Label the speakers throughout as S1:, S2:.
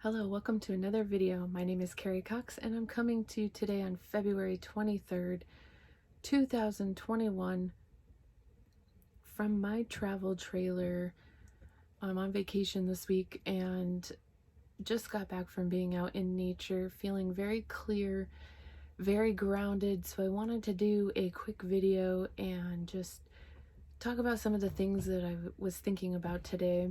S1: Hello, welcome to another video. My name is Carrie Cox and I'm coming to you today on February 23rd, 2021 from my travel trailer. I'm on vacation this week and just got back from being out in nature, feeling very clear, very grounded. So I wanted to do a quick video and just talk about some of the things that I was thinking about today.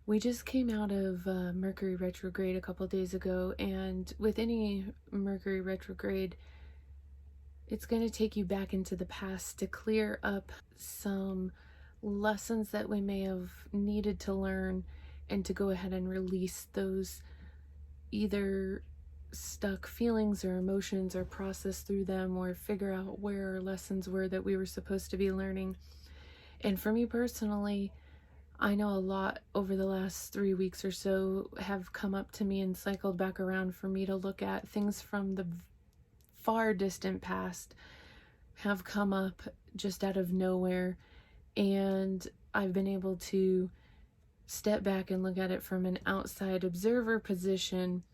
S1: We just came out of Mercury Retrograde a couple days ago, and with any Mercury Retrograde, it's going to take you back into the past to clear up some lessons that we may have needed to learn and to go ahead and release those either stuck feelings or emotions or process through them or figure out where our lessons were that we were supposed to be learning. And for me personally, I know a lot over the last 3 weeks or so have come up to me and cycled back around for me to look at. Things from the far distant past have come up just out of nowhere, and I've been able to step back and look at it from an outside observer position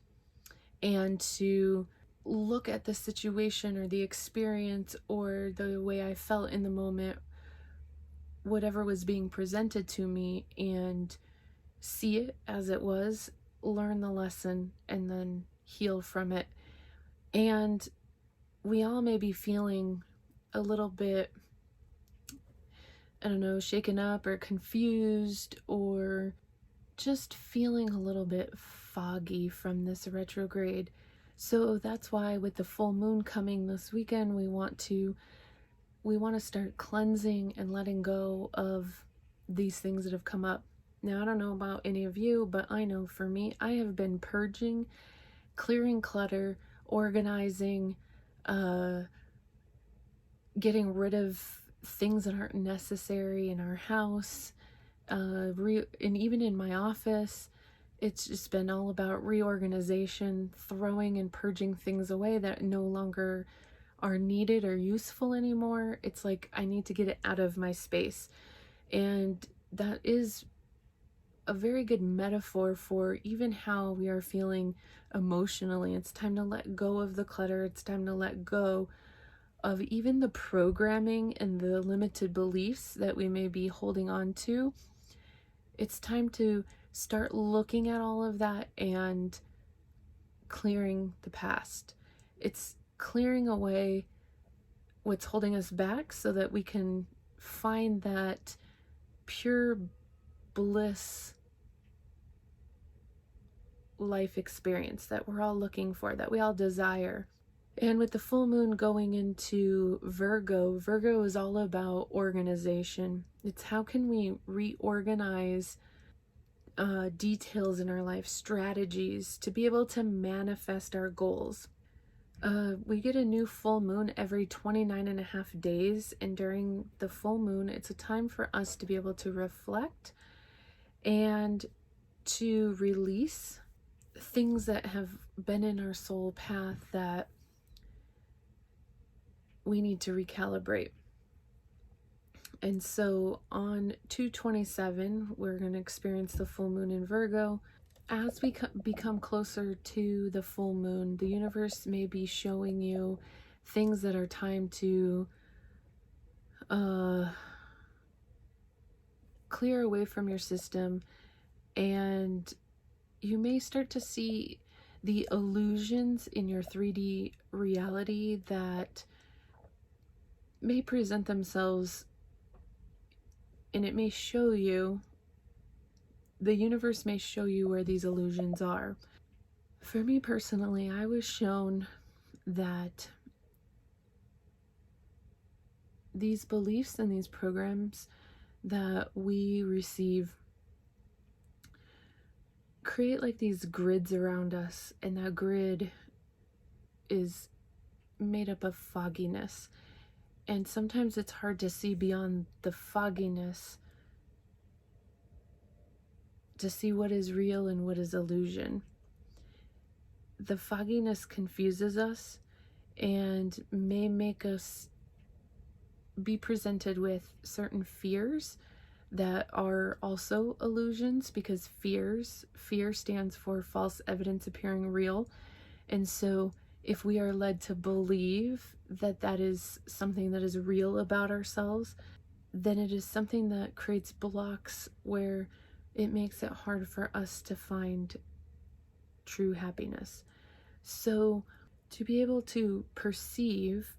S1: and to look at the situation or the experience or the way I felt in the moment, whatever was being presented to me, and see it as it was, learn the lesson, and then heal from it. And we all may be feeling a little bit, I don't know, shaken up or confused or just feeling a little bit foggy from this retrograde. So that's why with the full moon coming this weekend, we want to start cleansing and letting go of these things that have come up. Now, I don't know about any of you, but I know for me, I have been purging, clearing clutter, organizing, getting rid of things that aren't necessary in our house, and even in my office. It's just been all about reorganization, throwing and purging things away that no longer are needed or useful anymore. It's like I need to get it out of my space. And that is a very good metaphor for even how we are feeling emotionally. It's time to let go of the clutter. It's time to let go of even the programming and the limited beliefs that we may be holding on to. It's time to start looking at all of that and clearing the past. It's clearing away what's holding us back so that we can find that pure bliss life experience that we're all looking for, that we all desire. And with the full moon going into Virgo, Virgo is all about organization. It's how can we reorganize details in our life, strategies to be able to manifest our goals. We get a new full moon every 29.5 days, and during the full moon, it's a time for us to be able to reflect and to release things that have been in our soul path that we need to recalibrate. And so on 2/27, we're going to experience the full moon in Virgo. As we become closer to the full moon, the universe may be showing you things that are time to clear away from your system, and you may start to see the illusions in your 3D reality that may present themselves, and it may show you, the universe may show you where these illusions are. For me personally, I was shown that these beliefs and these programs that we receive create like these grids around us, and that grid is made up of fogginess. And sometimes it's hard to see beyond the fogginess to see what is real and what is illusion. The fogginess confuses us and may make us be presented with certain fears that are also illusions, because fear stands for false evidence appearing real. And so if we are led to believe that that is something that is real about ourselves, then it is something that creates blocks where it makes it hard for us to find true happiness. So to be able to perceive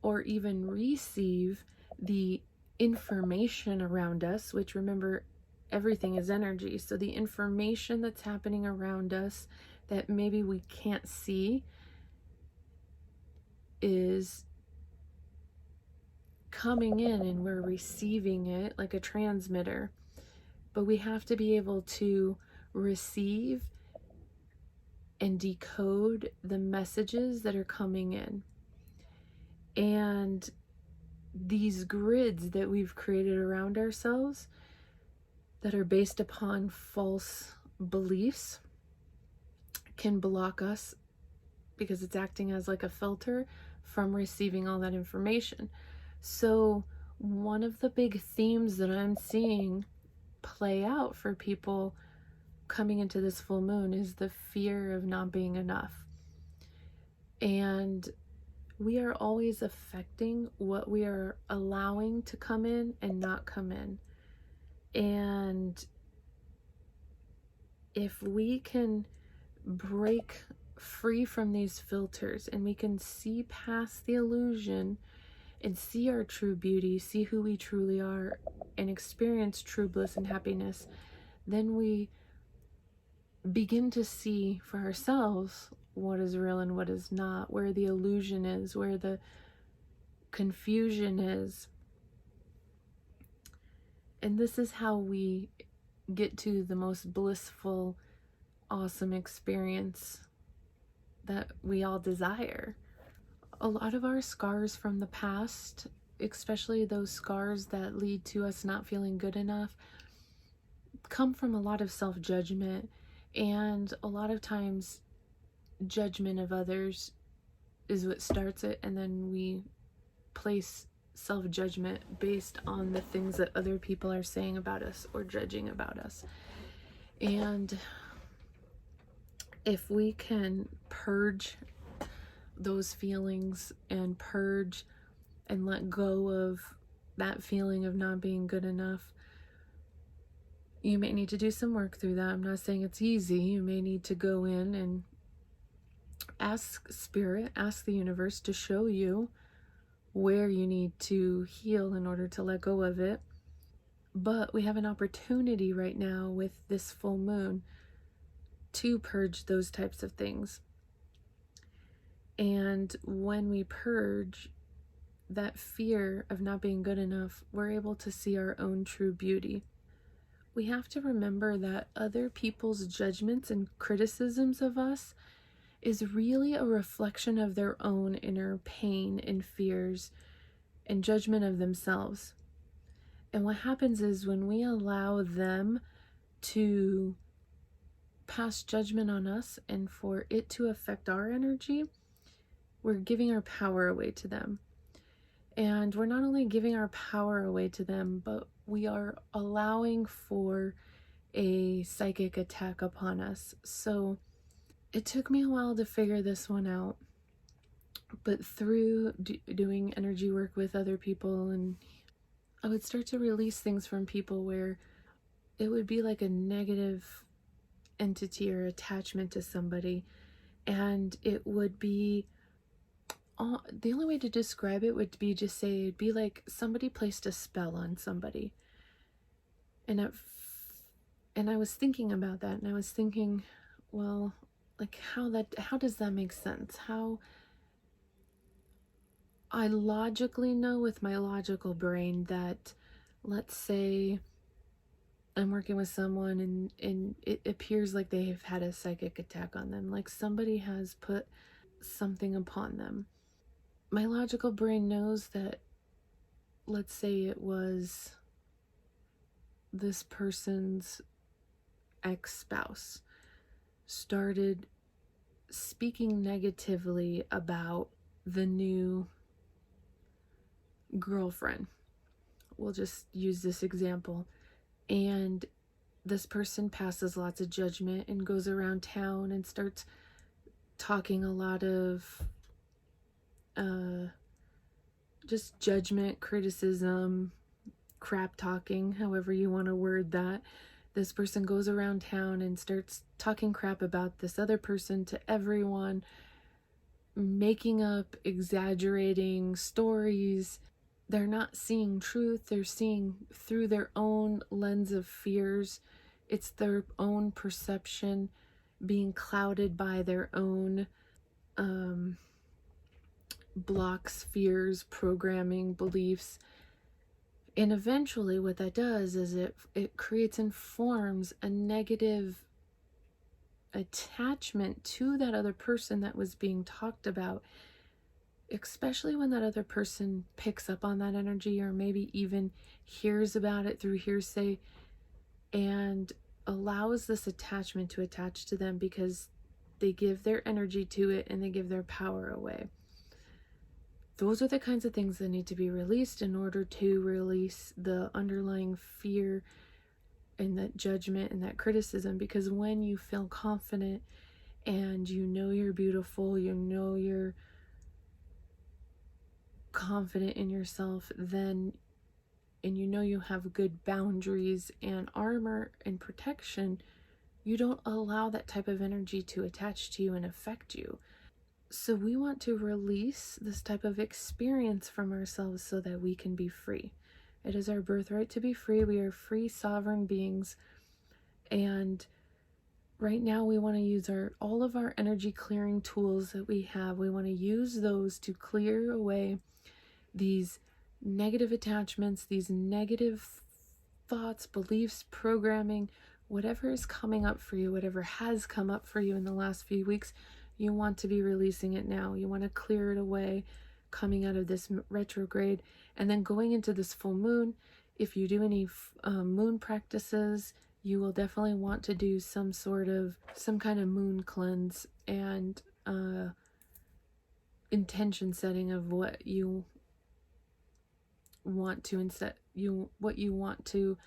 S1: or even receive the information around us, which, remember, everything is energy. So the information that's happening around us that maybe we can't see is coming in and we're receiving it like a transmitter. But we have to be able to receive and decode the messages that are coming in. And these grids that we've created around ourselves that are based upon false beliefs can block us, because it's acting as like a filter, from receiving all that information. So one of the big themes that I'm seeing play out for people coming into this full moon is the fear of not being enough. And we are always affecting what we are allowing to come in and not come in. And if we can break free from these filters and we can see past the illusion and see our true beauty, see who we truly are, and experience true bliss and happiness, then we begin to see for ourselves what is real and what is not, where the illusion is, where the confusion is. And this is how we get to the most blissful, awesome experience that we all desire. A lot of our scars from the past, especially those scars that lead to us not feeling good enough, come from a lot of self-judgment. And a lot of times judgment of others is what starts it, and then we place self-judgment based on the things that other people are saying about us or judging about us. And if we can purge those feelings and purge and let go of that feeling of not being good enough, you may need to do some work through that. I'm not saying it's easy. You may need to go in and ask Spirit, ask the universe to show you where you need to heal in order to let go of it. But we have an opportunity right now with this full moon to purge those types of things. And when we purge that fear of not being good enough, we're able to see our own true beauty. We have to remember that other people's judgments and criticisms of us is really a reflection of their own inner pain and fears and judgment of themselves. And what happens is when we allow them to pass judgment on us and for it to affect our energy, we're giving our power away to them. And we're not only giving our power away to them, but we are allowing for a psychic attack upon us. So it took me a while to figure this one out, but through doing energy work with other people, and I would start to release things from people where it would be like a negative entity or attachment to somebody, and it would be the only way to describe it would be just say it'd be like somebody placed a spell on somebody. And I was thinking about that, and I was thinking, well, like how does that make sense? How I logically know with my logical brain that, let's say I'm working with someone and it appears like they've had a psychic attack on them, like somebody has put something upon them. My logical brain knows that, let's say it was this person's ex-spouse started speaking negatively about the new girlfriend, we'll just use this example. And this person passes lots of judgment and goes around town and starts talking a lot of just judgment, criticism, crap talking, however you want to word that. This person goes around town and starts talking crap about this other person to everyone, making up, exaggerating stories. They're not seeing truth. They're seeing through their own lens of fears. It's their own perception being clouded by their own blocks, fears, programming, beliefs. And eventually what that does is it creates and forms a negative attachment to that other person that was being talked about, especially when that other person picks up on that energy or maybe even hears about it through hearsay and allows this attachment to attach to them because they give their energy to it and they give their power away. Those are the kinds of things that need to be released in order to release the underlying fear and that judgment and that criticism. Because when you feel confident and you know you're beautiful, you know you're confident in yourself, then, and you know you have good boundaries and armor and protection, you don't allow that type of energy to attach to you and affect you. So we want to release this type of experience from ourselves so that we can be free. It is our birthright to be free. We are free, sovereign beings. And right now we want to use all of our energy clearing tools that we have. We want to use those to clear away these negative attachments, these negative thoughts, beliefs, programming, whatever is coming up for you, whatever has come up for you in the last few weeks. You want to be releasing it now. You want to clear it away coming out of this retrograde and then going into this full moon. If you do any moon practices, you will definitely want to do some kind of moon cleanse and intention setting of what you want to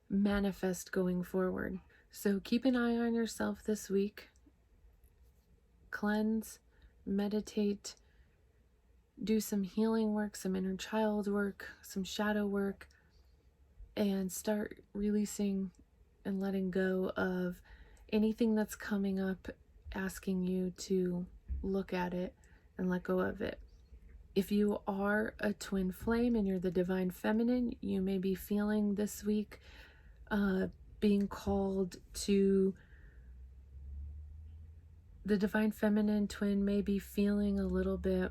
S1: manifest going forward. So keep an eye on yourself this week. Cleanse, meditate, do some healing work, some inner child work, some shadow work, and start releasing and letting go of anything that's coming up, asking you to look at it and let go of it. If you are a twin flame and you're the divine feminine, you may be feeling this week being called to. The divine feminine twin may be feeling a little bit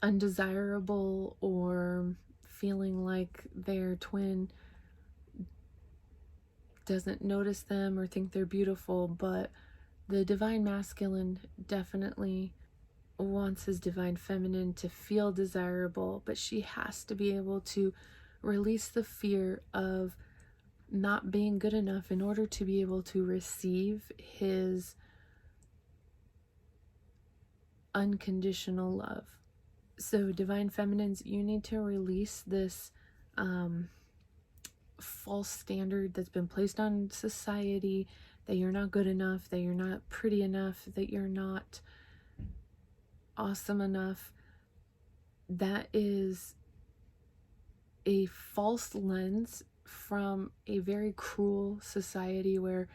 S1: undesirable or feeling like their twin doesn't notice them or think they're beautiful, but the divine masculine definitely wants his divine feminine to feel desirable, but she has to be able to release the fear of not being good enough in order to be able to receive his unconditional love. So divine feminines, you need to release this false standard that's been placed on society, that you're not good enough, that you're not pretty enough, that you're not awesome enough. That is a false lens from a very cruel society where,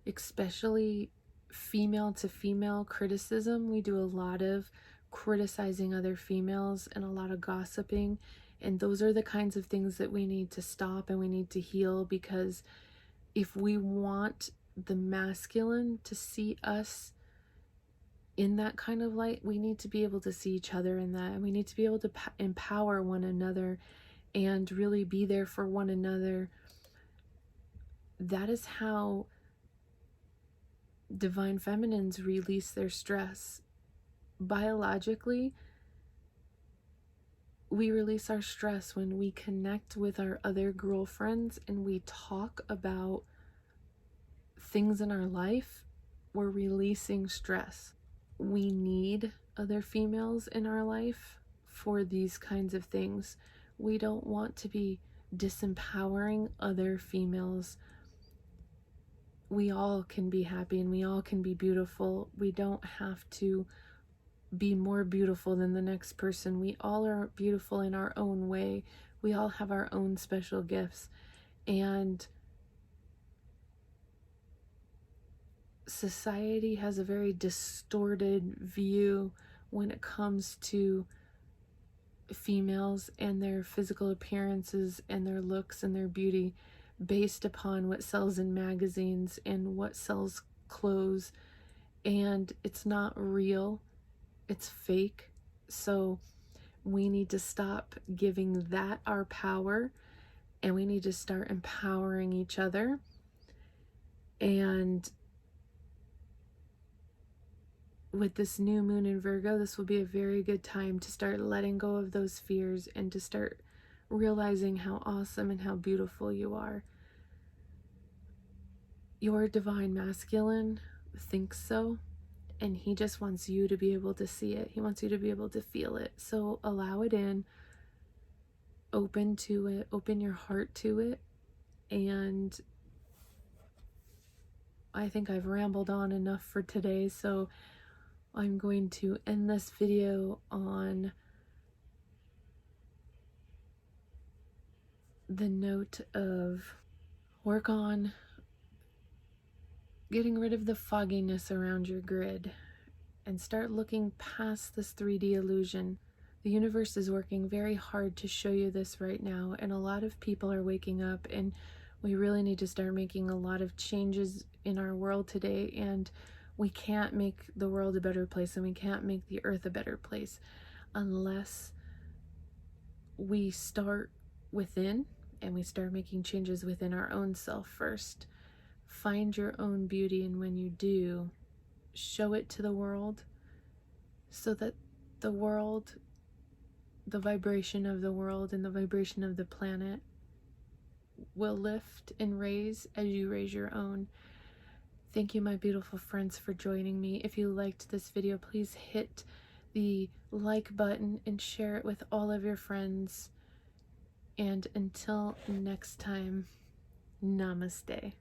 S1: especially female to female criticism, we do a lot of criticizing other females and a lot of gossiping, and those are the kinds of things that we need to stop and we need to heal, because if we want the masculine to see us in that kind of light, we need to be able to see each other in that, and we need to be able to empower one another and really be there for one another. That is how divine feminines release their stress. Biologically, we release our stress when we connect with our other girlfriends and we talk about things in our life. We're releasing stress. We need other females in our life for these kinds of things. We don't want to be disempowering other females. We all can be happy and we all can be beautiful. We don't have to be more beautiful than the next person. We all are beautiful in our own way. We all have our own special gifts. And society has a very distorted view when it comes to females and their physical appearances and their looks and their beauty, based upon what sells in magazines and what sells clothes. And it's not real, it's fake. So we need to stop giving that our power, and we need to start empowering each other. And with this new moon in Virgo, this will be a very good time to start letting go of those fears and to start realizing how awesome and how beautiful you are. Your divine masculine thinks so, and he just wants you to be able to see it. He wants you to be able to feel it. So allow it in, open to it, open your heart to it. And I think I've rambled on enough for today, so I'm going to end this video on the note of work on getting rid of the fogginess around your grid and start looking past this 3D illusion. The universe is working very hard to show you this right now, and a lot of people are waking up, and we really need to start making a lot of changes in our world today. And we can't make the world a better place, and we can't make the earth a better place unless we start within and we start making changes within our own self first. Find your own beauty, and when you do, show it to the world, so that the world, the vibration of the world and the vibration of the planet will lift and raise as you raise your own. Thank you, my beautiful friends, for joining me. If you liked this video, please hit the like button and share it with all of your friends. And until next time, namaste.